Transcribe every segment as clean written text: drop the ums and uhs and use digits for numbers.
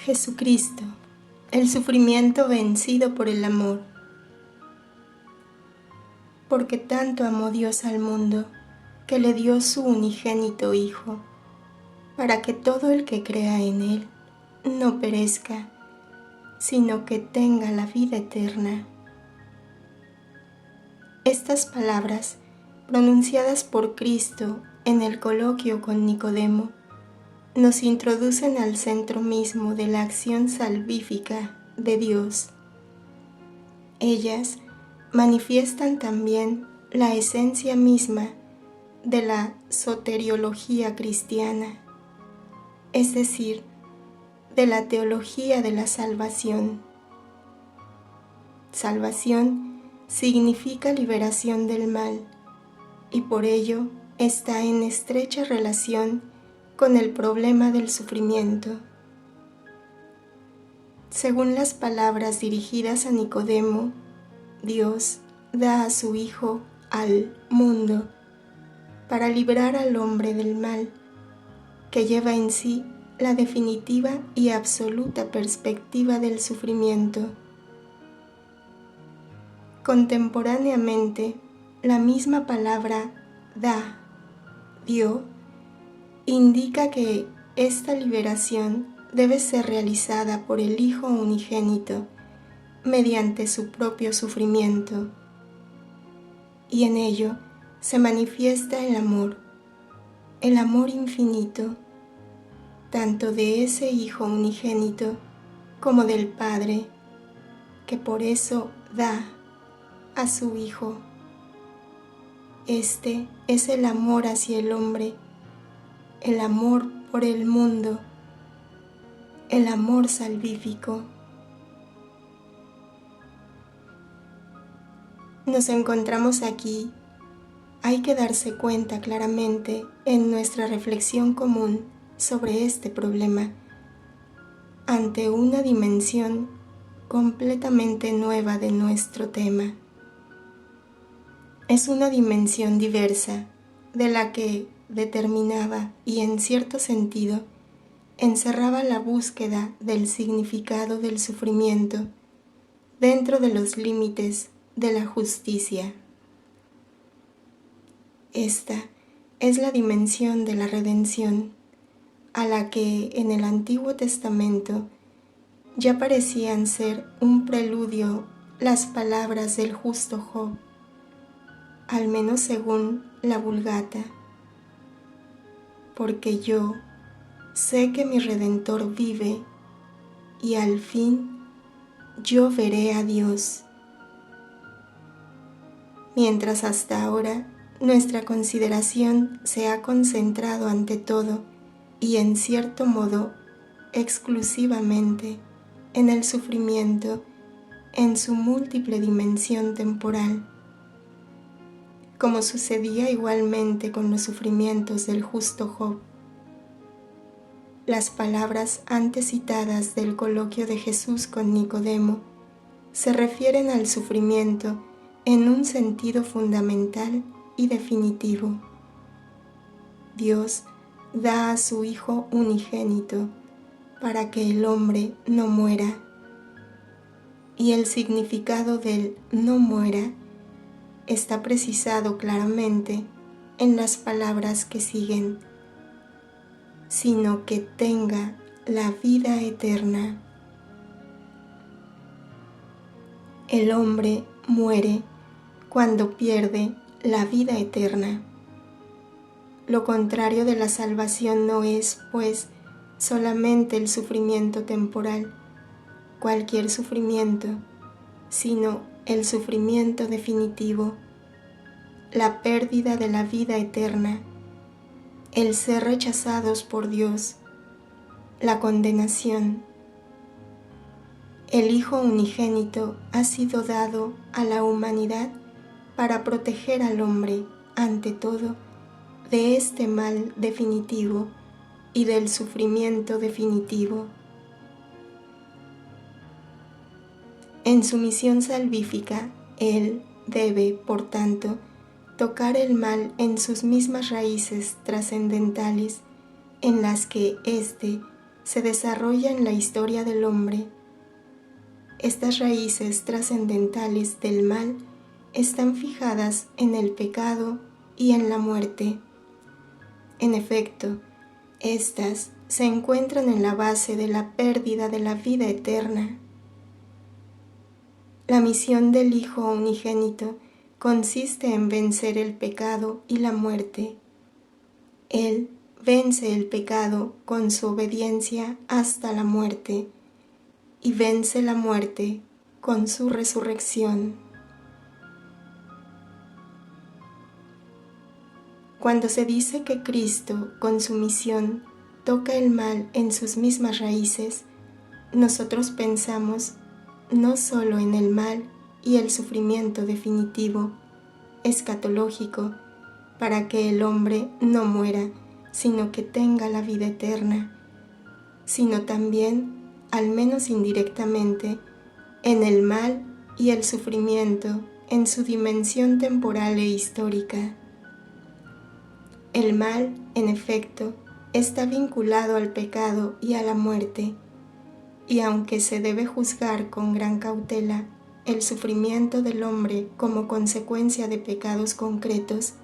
Jesucristo, el sufrimiento vencido por el amor. Porque tanto amó Dios al mundo, que le dio su unigénito Hijo, para que todo el que crea en Él no perezca, sino que tenga la vida eterna. Estas palabras, pronunciadas por Cristo en el coloquio con Nicodemo, nos introducen al centro mismo de la acción salvífica de Dios. Ellas manifiestan también la esencia misma de la soteriología cristiana, es decir, de la teología de la salvación. Salvación significa liberación del mal y por ello está en estrecha relación con el problema del sufrimiento. Según las palabras dirigidas a Nicodemo, Dios da a su Hijo al mundo para librar al hombre del mal, que lleva en sí la definitiva y absoluta perspectiva del sufrimiento. Contemporáneamente, la misma palabra da, dio, indica que esta liberación debe ser realizada por el Hijo unigénito mediante su propio sufrimiento, y en ello se manifiesta el amor infinito, tanto de ese Hijo unigénito como del Padre, que por eso da a su Hijo. Este es el amor hacia el hombre, el amor por el mundo, el amor salvífico. Nos encontramos aquí, hay que darse cuenta claramente en nuestra reflexión común sobre este problema, ante una dimensión completamente nueva de nuestro tema. Es una dimensión diversa de la que determinaba y en cierto sentido encerraba la búsqueda del significado del sufrimiento dentro de los límites de la justicia. Esta es la dimensión de la redención, a la que en el Antiguo Testamento ya parecían ser un preludio las palabras del justo Job, al menos según la Vulgata. Porque yo sé que mi Redentor vive y al fin yo veré a Dios. Mientras hasta ahora nuestra consideración se ha concentrado ante todo y en cierto modo exclusivamente en el sufrimiento en su múltiple dimensión temporal, como sucedía igualmente con los sufrimientos del justo Job. Las palabras antes citadas del coloquio de Jesús con Nicodemo se refieren al sufrimiento en un sentido fundamental y definitivo. Dios da a su Hijo unigénito para que el hombre no muera, y el significado del no muera está precisado claramente en las palabras que siguen, sino que tenga la vida eterna. El hombre muere cuando pierde la vida eterna. Lo contrario de la salvación no es, pues, solamente el sufrimiento temporal, cualquier sufrimiento, sino el sufrimiento definitivo, la pérdida de la vida eterna, el ser rechazados por Dios, la condenación. El Hijo unigénito ha sido dado a la humanidad para proteger al hombre, ante todo, de este mal definitivo y del sufrimiento definitivo. En su misión salvífica, Él debe, por tanto, tocar el mal en sus mismas raíces trascendentales, en las que éste se desarrolla en la historia del hombre. Estas raíces trascendentales del mal están fijadas en el pecado y en la muerte. En efecto, estas se encuentran en la base de la pérdida de la vida eterna. La misión del Hijo unigénito consiste en vencer el pecado y la muerte. Él vence el pecado con su obediencia hasta la muerte y vence la muerte con su resurrección. Cuando se dice que Cristo, con su misión, toca el mal en sus mismas raíces, nosotros pensamos no solo en el mal y el sufrimiento definitivo, escatológico, para que el hombre no muera, sino que tenga la vida eterna, sino también, al menos indirectamente, en el mal y el sufrimiento en su dimensión temporal e histórica. El mal, en efecto, está vinculado al pecado y a la muerte, y aunque se debe juzgar con gran cautela el sufrimiento del hombre como consecuencia de pecados concretos,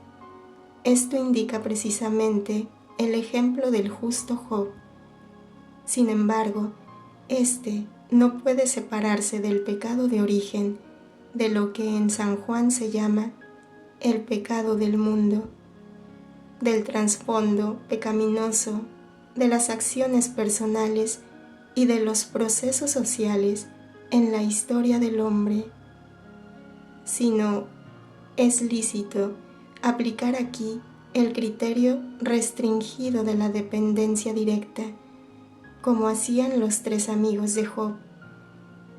esto indica precisamente el ejemplo del justo Job. Sin embargo, este no puede separarse del pecado de origen, de lo que en San Juan se llama el pecado del mundo, del trasfondo pecaminoso, de las acciones personales y de los procesos sociales en la historia del hombre, sino es lícito aplicar aquí el criterio restringido de la dependencia directa, como hacían los tres amigos de Job.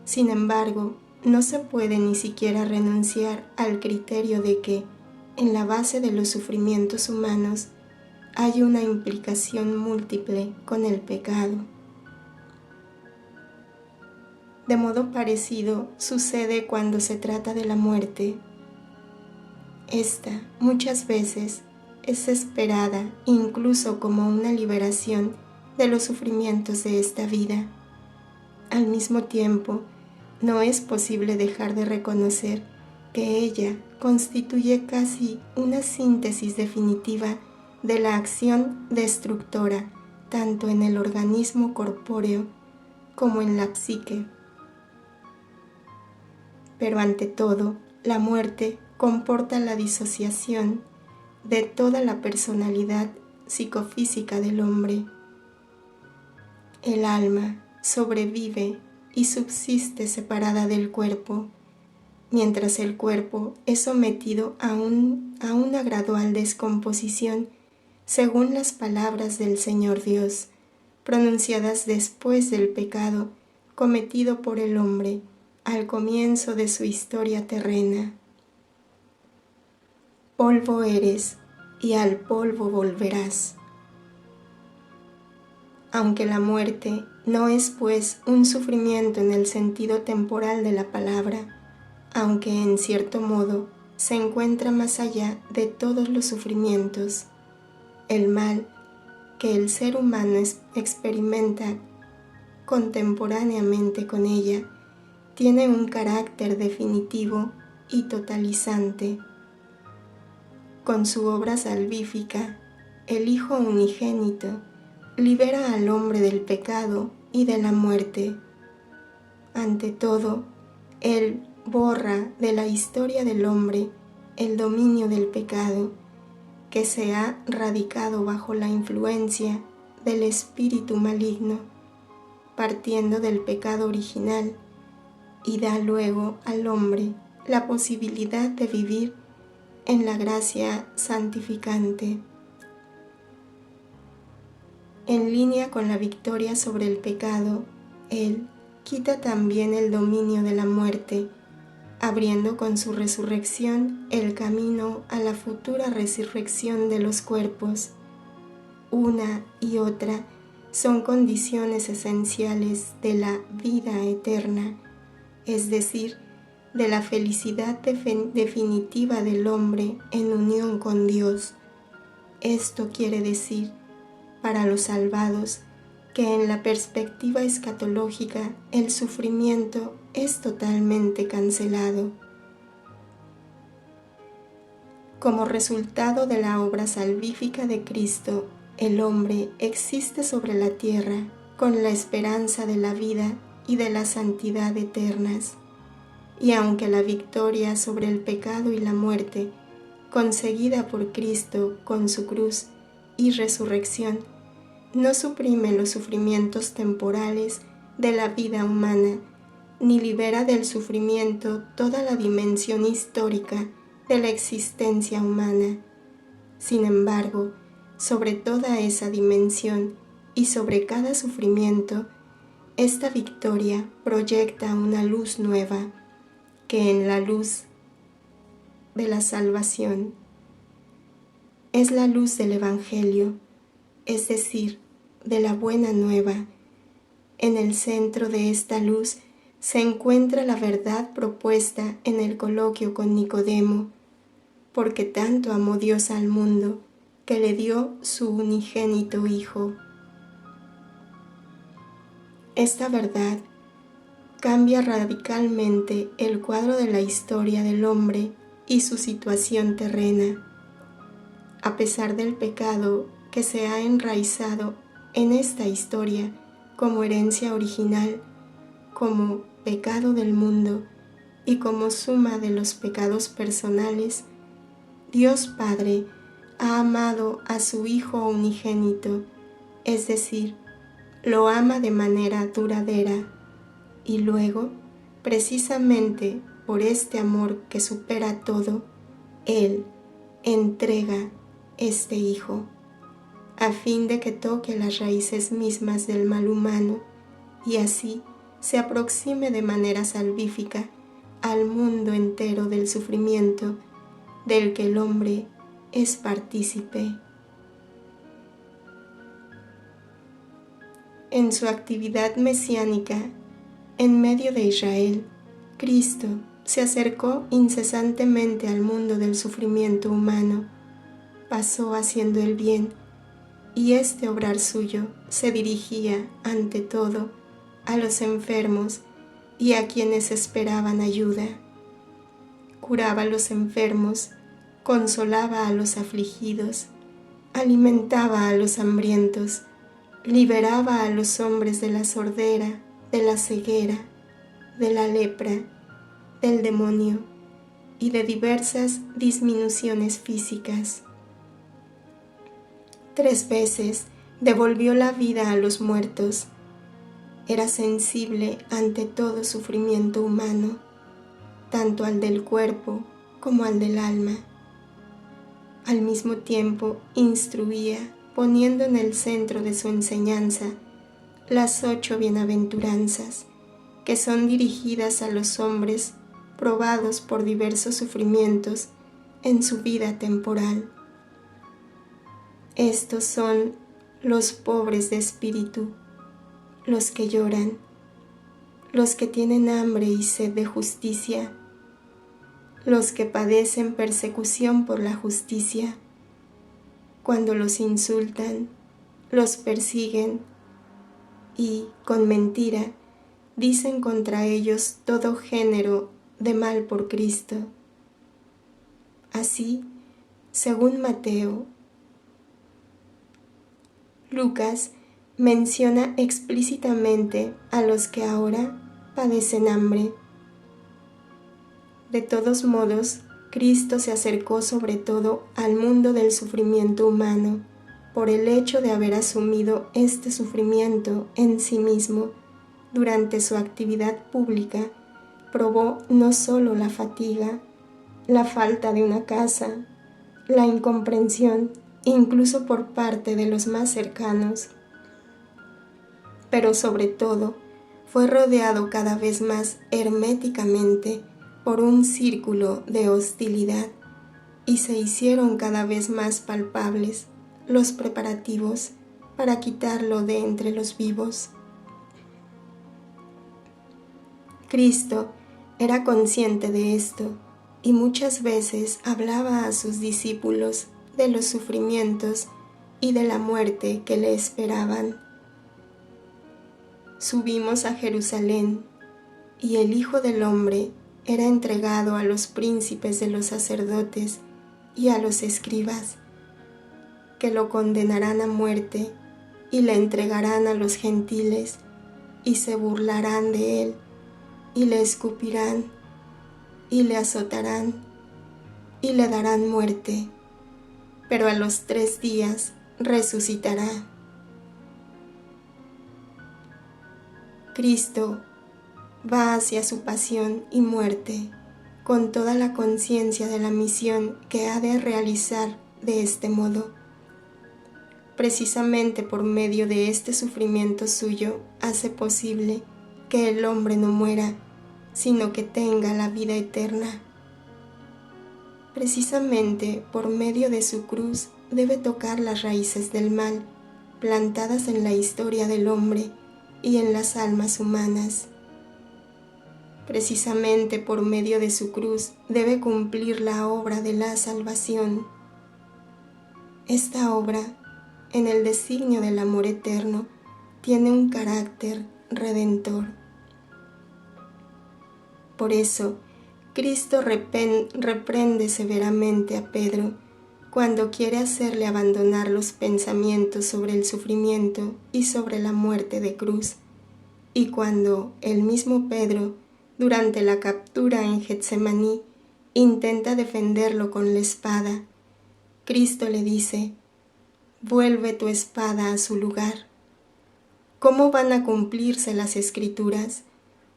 Sin embargo, no se puede ni siquiera renunciar al criterio de que, en la base de los sufrimientos humanos, hay una implicación múltiple con el pecado. De modo parecido sucede cuando se trata de la muerte. Esta, muchas veces, es esperada incluso como una liberación de los sufrimientos de esta vida. Al mismo tiempo, no es posible dejar de reconocer que ella constituye casi una síntesis definitiva de la acción destructora tanto en el organismo corpóreo como en la psique. Pero ante todo, la muerte comporta la disociación de toda la personalidad psicofísica del hombre. El alma sobrevive y subsiste separada del cuerpo, mientras el cuerpo es sometido a una gradual descomposición según las palabras del Señor Dios, pronunciadas después del pecado cometido por el hombre al comienzo de su historia terrena. Polvo eres y al polvo volverás. Aunque la muerte no es pues un sufrimiento en el sentido temporal de la palabra, aunque en cierto modo se encuentra más allá de todos los sufrimientos, el mal que el ser humano experimenta contemporáneamente con ella tiene un carácter definitivo y totalizante. Con su obra salvífica, el Hijo unigénito libera al hombre del pecado y de la muerte. Ante todo, Él borra de la historia del hombre el dominio del pecado, que se ha radicado bajo la influencia del espíritu maligno, partiendo del pecado original, y da luego al hombre la posibilidad de vivir en la gracia santificante. En línea con la victoria sobre el pecado, Él quita también el dominio de la muerte, abriendo con su resurrección el camino a la futura resurrección de los cuerpos. Una y otra son condiciones esenciales de la vida eterna, es decir, de la felicidad definitiva del hombre en unión con Dios. Esto quiere decir, para los salvados, que en la perspectiva escatológica el sufrimiento es totalmente cancelado. Como resultado de la obra salvífica de Cristo, el hombre existe sobre la tierra con la esperanza de la vida y de la santidad eternas. Y aunque la victoria sobre el pecado y la muerte, conseguida por Cristo con su cruz y resurrección, no suprime los sufrimientos temporales de la vida humana, ni libera del sufrimiento toda la dimensión histórica de la existencia humana. Sin embargo, sobre toda esa dimensión y sobre cada sufrimiento, esta victoria proyecta una luz nueva, que en la luz de la salvación es la luz del Evangelio, es decir, de la buena nueva. En el centro de esta luz se encuentra la verdad propuesta en el coloquio con Nicodemo, porque tanto amó Dios al mundo, que le dio su unigénito Hijo. Esta verdad cambia radicalmente el cuadro de la historia del hombre y su situación terrena. A pesar del pecado que se ha enraizado en esta historia como herencia original, como pecado del mundo y como suma de los pecados personales, Dios Padre ha amado a su Hijo unigénito, es decir, lo ama de manera duradera, y luego, precisamente por este amor que supera todo, Él entrega este Hijo, a fin de que toque las raíces mismas del mal humano y así se aproxime de manera salvífica al mundo entero del sufrimiento del que el hombre es partícipe. En su actividad mesiánica, en medio de Israel, Cristo se acercó incesantemente al mundo del sufrimiento humano, pasó haciendo el bien, y este obrar suyo se dirigía, ante todo, a los enfermos y a quienes esperaban ayuda. Curaba a los enfermos, consolaba a los afligidos, alimentaba a los hambrientos, liberaba a los hombres de la sordera, de la ceguera, de la lepra, del demonio y de diversas disminuciones físicas. 3 veces devolvió la vida a los muertos. Era sensible ante todo sufrimiento humano, tanto al del cuerpo como al del alma. Al mismo tiempo instruía, poniendo en el centro de su enseñanza las 8 bienaventuranzas, que son dirigidas a los hombres probados por diversos sufrimientos en su vida temporal. Estos son los pobres de espíritu, los que lloran, los que tienen hambre y sed de justicia, los que padecen persecución por la justicia, cuando los insultan, los persiguen y, con mentira, dicen contra ellos todo género de mal por Cristo. Así, según Mateo, Lucas menciona explícitamente a los que ahora padecen hambre. De todos modos, Cristo se acercó sobre todo al mundo del sufrimiento humano por el hecho de haber asumido este sufrimiento en sí mismo. Durante su actividad pública, probó no solo la fatiga, la falta de una casa, la incomprensión, incluso por parte de los más cercanos, pero sobre todo fue rodeado cada vez más herméticamente por un círculo de hostilidad y se hicieron cada vez más palpables los preparativos para quitarlo de entre los vivos. Cristo era consciente de esto y muchas veces hablaba a sus discípulos de los sufrimientos y de la muerte que le esperaban. subimos a Jerusalén, y el Hijo del Hombre era entregado a los príncipes de los sacerdotes y a los escribas, que lo condenarán a muerte y le entregarán a los gentiles, y se burlarán de él, y le escupirán, y le azotarán, y le darán muerte, pero a los 3 días resucitará. Cristo va hacia su pasión y muerte con toda la conciencia de la misión que ha de realizar de este modo. Precisamente por medio de este sufrimiento suyo hace posible que el hombre no muera, sino que tenga la vida eterna. Precisamente por medio de su cruz debe tocar las raíces del mal, plantadas en la historia del hombre y en las almas humanas. Precisamente por medio de su cruz debe cumplir la obra de la salvación. Esta obra, en el designio del amor eterno, tiene un carácter redentor. Por eso, Cristo reprende severamente a Pedro cuando quiere hacerle abandonar los pensamientos sobre el sufrimiento y sobre la muerte de cruz, y cuando el mismo Pedro, durante la captura en Getsemaní, intenta defenderlo con la espada, Cristo le dice: «Vuelve tu espada a su lugar». ¿Cómo van a cumplirse las Escrituras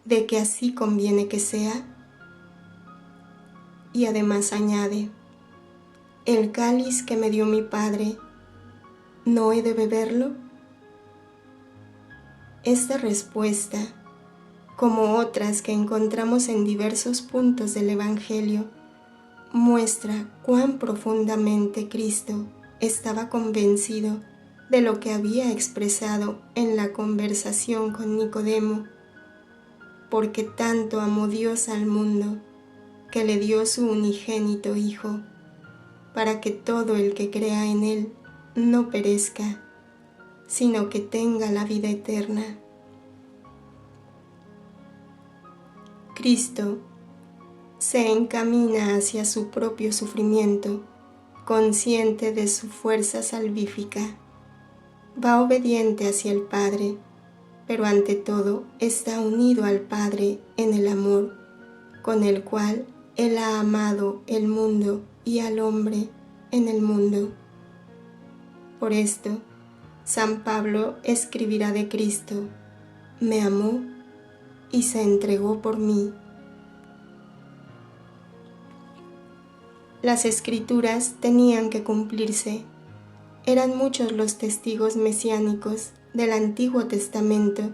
de que así conviene que sea? Y además añade: «¿El cáliz que me dio mi Padre, no he de beberlo?». Esta respuesta, como otras que encontramos en diversos puntos del Evangelio, muestra cuán profundamente Cristo estaba convencido de lo que había expresado en la conversación con Nicodemo, porque tanto amó Dios al mundo que le dio su unigénito Hijo, para que todo el que crea en Él no perezca, sino que tenga la vida eterna. Cristo se encamina hacia su propio sufrimiento, consciente de su fuerza salvífica. Va obediente hacia el Padre, pero ante todo está unido al Padre en el amor, con el cual Él ha amado el mundo y al hombre en el mundo. Por esto, San Pablo escribirá de Cristo: «Me amó y se entregó por mí». Las Escrituras tenían que cumplirse. Eran muchos los testigos mesiánicos del Antiguo Testamento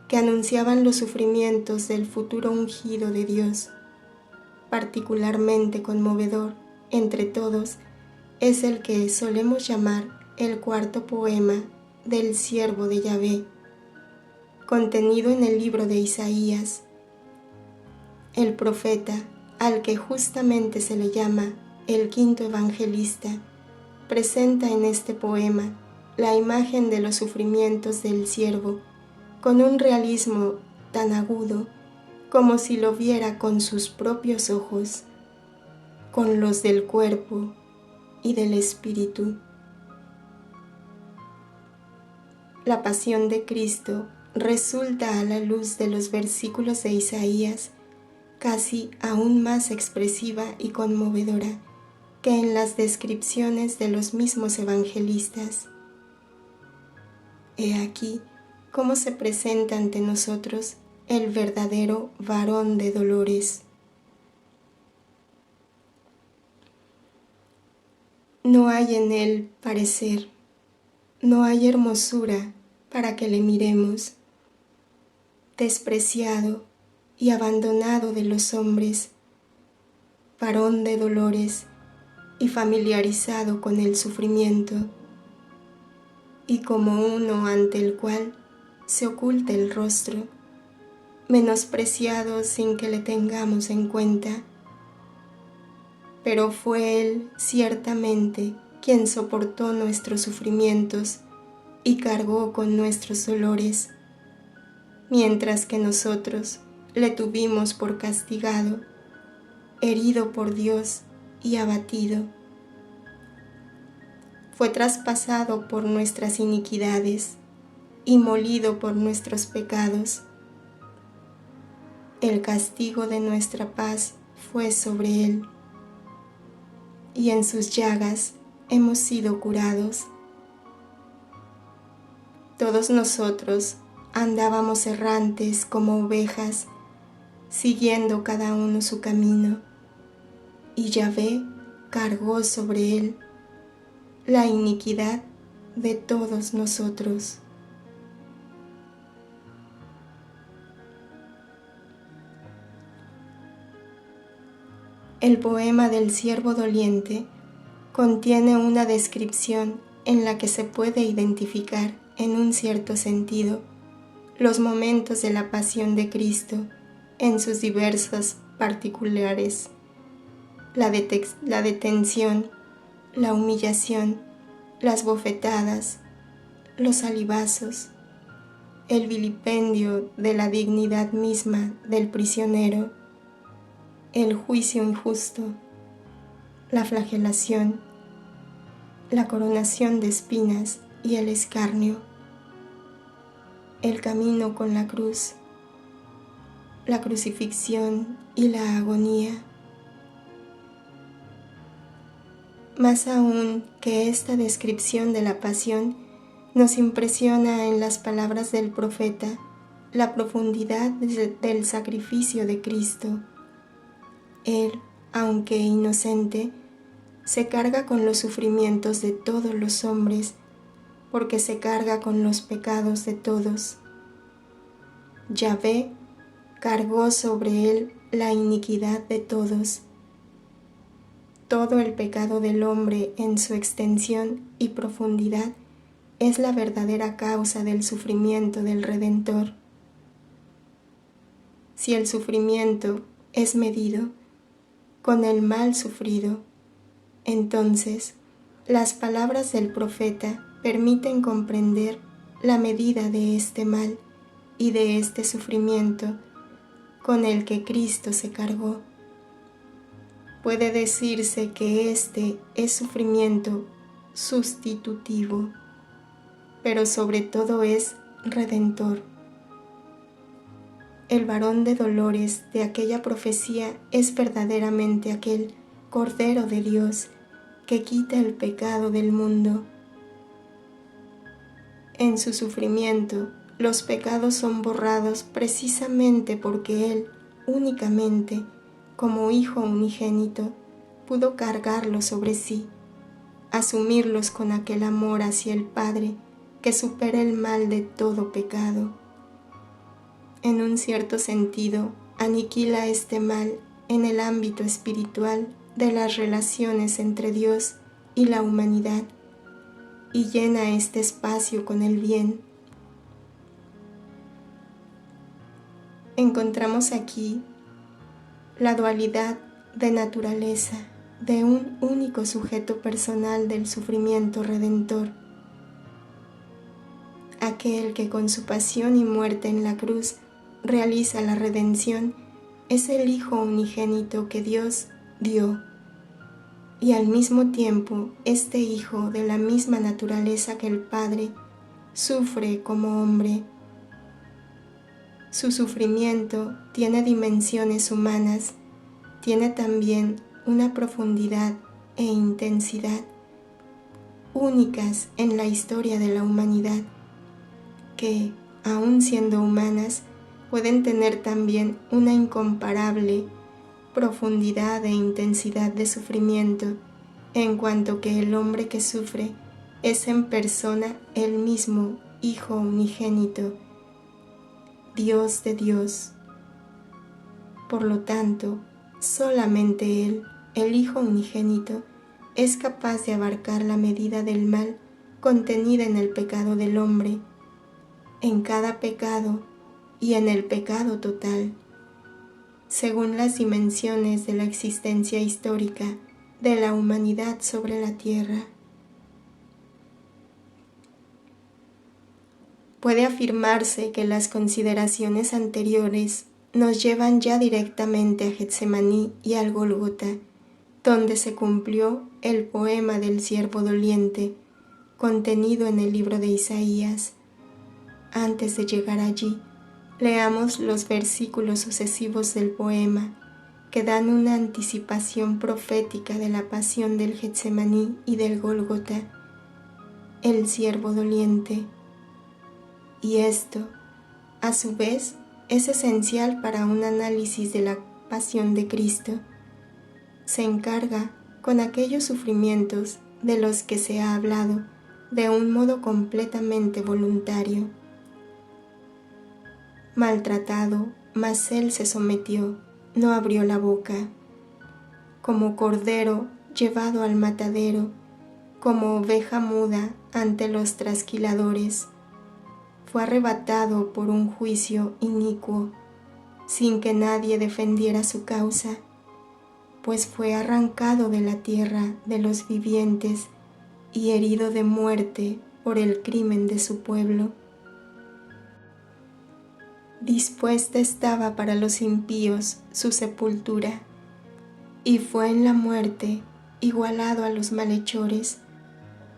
que anunciaban los sufrimientos del futuro ungido de Dios. Particularmente conmovedor entre todos es el que solemos llamar el 4.º poema del siervo de Yahvé, contenido en el libro de Isaías. El profeta, al que justamente se le llama el 5.º evangelista, presenta en este poema la imagen de los sufrimientos del siervo con un realismo tan agudo como si lo viera con sus propios ojos, con los del cuerpo y del espíritu. La pasión de Cristo resulta a la luz de los versículos de Isaías casi aún más expresiva y conmovedora que en las descripciones de los mismos evangelistas. He aquí cómo se presenta ante nosotros el verdadero varón de dolores. No hay en él parecer, no hay hermosura para que le miremos. Despreciado y abandonado de los hombres, varón de dolores y familiarizado con el sufrimiento, y como uno ante el cual se oculta el rostro, menospreciado sin que le tengamos en cuenta. Pero fue Él ciertamente quien soportó nuestros sufrimientos y cargó con nuestros dolores. mientras que nosotros le tuvimos por castigado, herido por Dios y abatido. Fue traspasado por nuestras iniquidades y molido por nuestros pecados. El castigo de nuestra paz fue sobre él, y en sus llagas hemos sido curados. Todos nosotros andábamos errantes como ovejas, siguiendo cada uno su camino, y Yahvé cargó sobre él la iniquidad de todos nosotros. El poema del siervo doliente contiene una descripción en la que se puede identificar, en un cierto sentido, los momentos de la pasión de Cristo en sus diversos particulares: la detención, la humillación, las bofetadas, los salivazos, el vilipendio de la dignidad misma del prisionero, el juicio injusto, la flagelación, la coronación de espinas y el escarnio, el camino con la cruz, la crucifixión y la agonía. Más aún que esta descripción de la pasión, nos impresiona en las palabras del profeta la profundidad del sacrificio de Cristo. Él, aunque inocente, se carga con los sufrimientos de todos los hombres, porque se carga con los pecados de todos. Yahvé cargó sobre él la iniquidad de todos. Todo el pecado del hombre en su extensión y profundidad es la verdadera causa del sufrimiento del Redentor. Si el sufrimiento es medido con el mal sufrido, entonces las palabras del profeta permiten comprender la medida de este mal y de este sufrimiento con el que Cristo se cargó. Puede decirse que este es sufrimiento sustitutivo, pero sobre todo es redentor. El varón de dolores de aquella profecía es verdaderamente aquel Cordero de Dios que quita el pecado del mundo. En su sufrimiento, los pecados son borrados precisamente porque Él, únicamente, como Hijo unigénito, pudo cargarlos sobre sí, asumirlos con aquel amor hacia el Padre que supera el mal de todo pecado. En un cierto sentido, aniquila este mal en el ámbito espiritual de las relaciones entre Dios y la humanidad y llena este espacio con el bien. Encontramos aquí la dualidad de naturaleza de un único sujeto personal del sufrimiento redentor, aquel que con su pasión y muerte en la cruz realiza la redención. Es el Hijo unigénito que Dios dio, y al mismo tiempo este Hijo de la misma naturaleza que el Padre sufre como hombre. Su sufrimiento tiene dimensiones humanas, tiene también una profundidad e intensidad únicas en la historia de la humanidad, que, aun siendo humanas, pueden tener también una incomparable profundidad e intensidad de sufrimiento, en cuanto que el hombre que sufre es en persona el mismo Hijo unigénito, Dios de Dios. Por lo tanto, solamente Él, el Hijo unigénito, es capaz de abarcar la medida del mal contenida en el pecado del hombre, en cada pecado y en el pecado total, según las dimensiones de la existencia histórica de la humanidad sobre la tierra. Puede afirmarse que las consideraciones anteriores nos llevan ya directamente a Getsemaní y al Gólgota, donde se cumplió el poema del siervo doliente, contenido en el libro de Isaías. Antes de llegar allí, leamos los versículos sucesivos del poema, que dan una anticipación profética de la pasión del Getsemaní y del Gólgota, el siervo doliente. Y esto, a su vez, es esencial para un análisis de la pasión de Cristo. Se encarga con aquellos sufrimientos de los que se ha hablado de un modo completamente voluntario. Maltratado, mas él se sometió, no abrió la boca. Como cordero llevado al matadero, como oveja muda ante los trasquiladores, fue arrebatado por un juicio inicuo, sin que nadie defendiera su causa, pues fue arrancado de la tierra de los vivientes y herido de muerte por el crimen de su pueblo. Dispuesta estaba para los impíos su sepultura, y fue en la muerte igualado a los malhechores,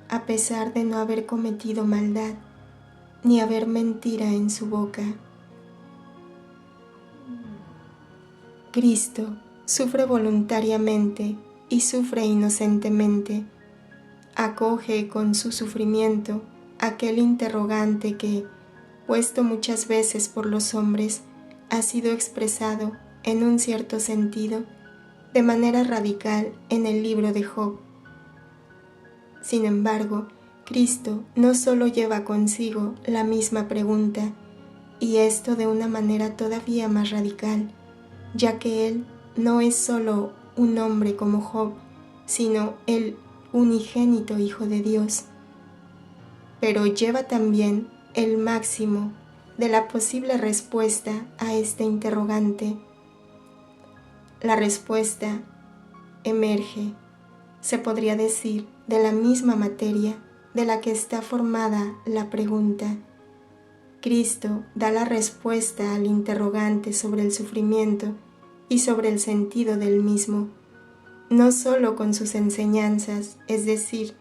a pesar de no haber cometido maldad, ni haber mentira en su boca. Cristo sufre voluntariamente y sufre inocentemente. Acoge con su sufrimiento aquel interrogante que, puesto muchas veces por los hombres, ha sido expresado, en un cierto sentido, de manera radical en el libro de Job. Sin embargo, Cristo no solo lleva consigo la misma pregunta, y esto de una manera todavía más radical, ya que Él no es solo un hombre como Job, sino el unigénito Hijo de Dios, pero lleva también el máximo de la posible respuesta a este interrogante. La respuesta emerge, se podría decir, de la misma materia de la que está formada la pregunta. Cristo da la respuesta al interrogante sobre el sufrimiento y sobre el sentido del mismo, no solo con sus enseñanzas, es decir,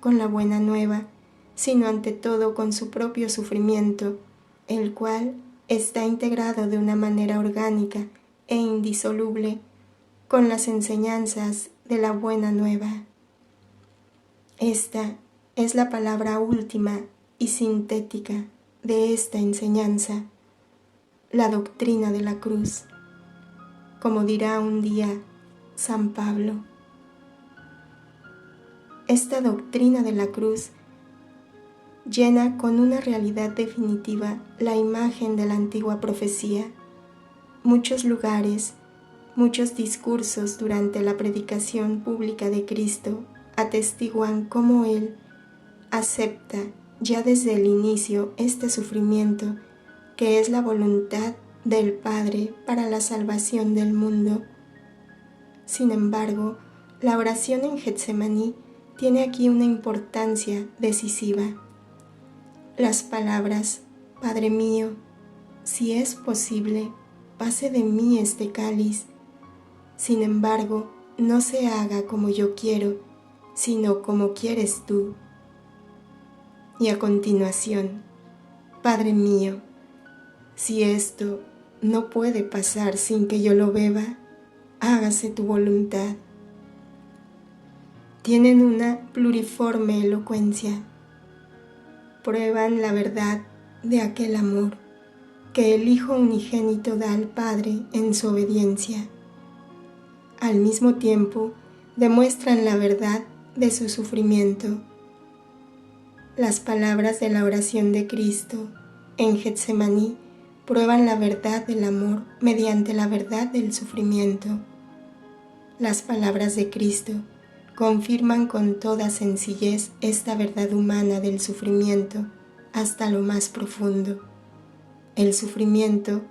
con la buena nueva, sino ante todo con su propio sufrimiento, el cual está integrado de una manera orgánica e indisoluble con las enseñanzas de la buena nueva. Esta es la palabra última y sintética de esta enseñanza, la doctrina de la cruz, como dirá un día San Pablo. Esta doctrina de la cruz llena con una realidad definitiva la imagen de la antigua profecía. Muchos lugares, muchos discursos durante la predicación pública de Cristo atestiguan cómo Él acepta ya desde el inicio este sufrimiento, que es la voluntad del Padre para la salvación del mundo. Sin embargo, la oración en Getsemaní tiene aquí una importancia decisiva. Las palabras, Padre mío, si es posible, pase de mí este cáliz. Sin embargo, no se haga como yo quiero, sino como quieres tú. Y a continuación, Padre mío, si esto no puede pasar sin que yo lo beba, hágase tu voluntad. Tienen una pluriforme elocuencia. Prueban la verdad de aquel amor que el Hijo unigénito da al Padre en su obediencia. Al mismo tiempo, demuestran la verdad de su sufrimiento. Las palabras de la oración de Cristo en Getsemaní prueban la verdad del amor mediante la verdad del sufrimiento. Las palabras de Cristo confirman con toda sencillez esta verdad humana del sufrimiento hasta lo más profundo. El sufrimiento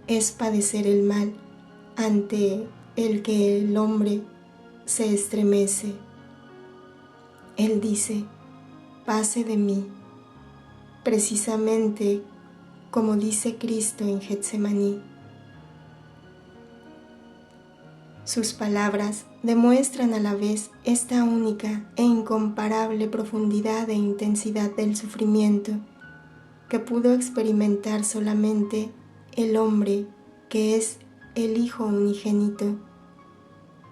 es padecer el mal ante el que el hombre se estremece. Él dice, pase de mí. precisamente como dice Cristo en Getsemaní. Sus palabras demuestran a la vez esta única e incomparable profundidad e intensidad del sufrimiento que pudo experimentar solamente el hombre que es el Hijo unigénito.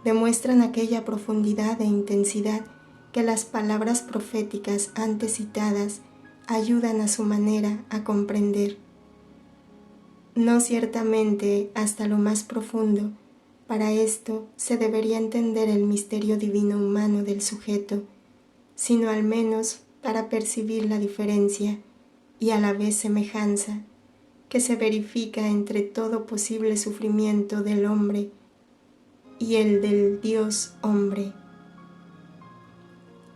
Demuestran aquella profundidad e intensidad que las palabras proféticas antes citadas ayudan a su manera a comprender. No ciertamente hasta lo más profundo. Para esto se debería entender el misterio divino humano del sujeto, sino al menos para percibir la diferencia y a la vez semejanza que se verifica entre todo posible sufrimiento del hombre y el del Dios hombre.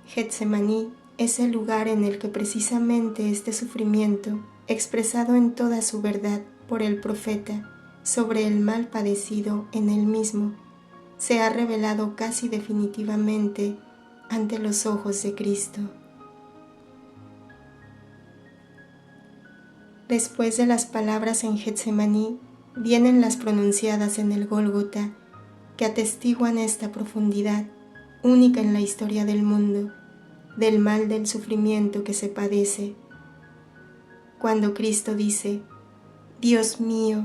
Getsemaní es el lugar en el que precisamente este sufrimiento, expresado en toda su verdad por el profeta, sobre el mal padecido en él mismo, se ha revelado casi definitivamente ante los ojos de Cristo. Después de las palabras en Getsemaní, vienen las pronunciadas en el Gólgota, que atestiguan esta profundidad, única en la historia del mundo, del mal del sufrimiento que se padece. Cuando Cristo dice: Dios mío,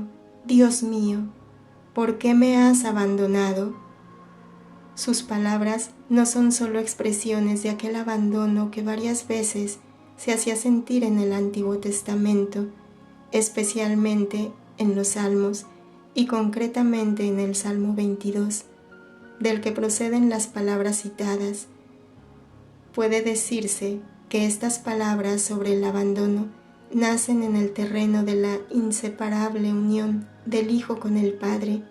¿por qué me has abandonado? Sus palabras no son solo expresiones de aquel abandono que varias veces se hacía sentir en el Antiguo Testamento, especialmente en los Salmos y concretamente en el Salmo 22, del que proceden las palabras citadas. Puede decirse que estas palabras sobre el abandono nacen en el terreno de la inseparable unión del Hijo con el Padre,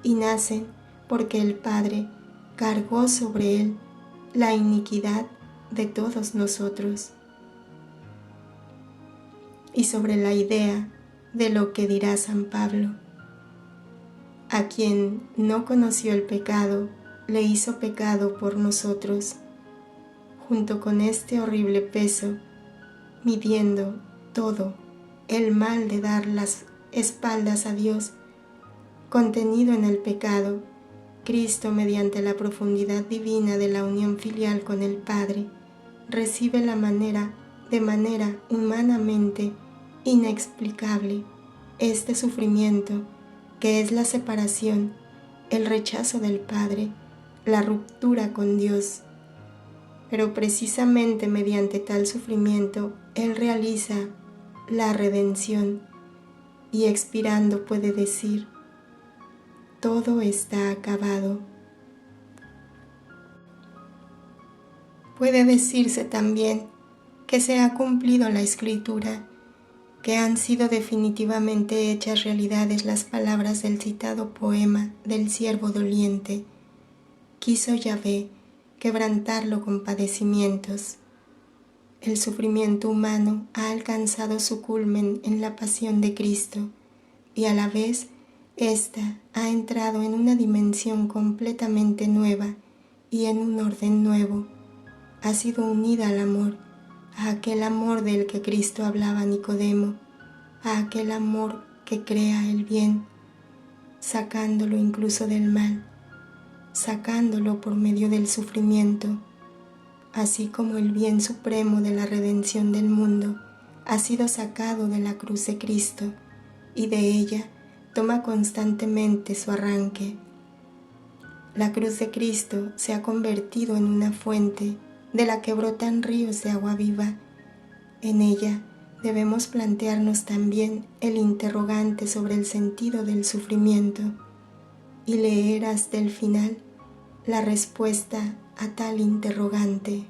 y nacen porque el Padre cargó sobre él la iniquidad de todos nosotros. Y sobre la idea de lo que dirá San Pablo: a quien no conoció el pecado, le hizo pecado por nosotros, junto con este horrible peso, midiendo todo el mal de dar las espaldas a Dios, contenido en el pecado. Cristo, mediante la profundidad divina de la unión filial con el Padre, recibe de manera humanamente inexplicable este sufrimiento que es la separación, el rechazo del Padre, la ruptura con Dios. Pero precisamente mediante tal sufrimiento Él realiza la redención y expirando puede decir: todo está acabado. Puede decirse también que se ha cumplido la Escritura, que han sido definitivamente hechas realidades las palabras del citado poema del siervo doliente. Quiso Yahvé quebrantarlo con padecimientos. El sufrimiento humano ha alcanzado su culmen en la pasión de Cristo, y a la vez ésta ha entrado en una dimensión completamente nueva y en un orden nuevo. Ha sido unida al amor, a aquel amor del que Cristo hablaba a Nicodemo, a aquel amor que crea el bien, sacándolo incluso del mal, sacándolo por medio del sufrimiento, así como el bien supremo de la redención del mundo ha sido sacado de la cruz de Cristo y de ella toma constantemente su arranque. La cruz de Cristo se ha convertido en una fuente de la que brotan ríos de agua viva. En ella debemos plantearnos también el interrogante sobre el sentido del sufrimiento y leer hasta el final la respuesta a tal interrogante.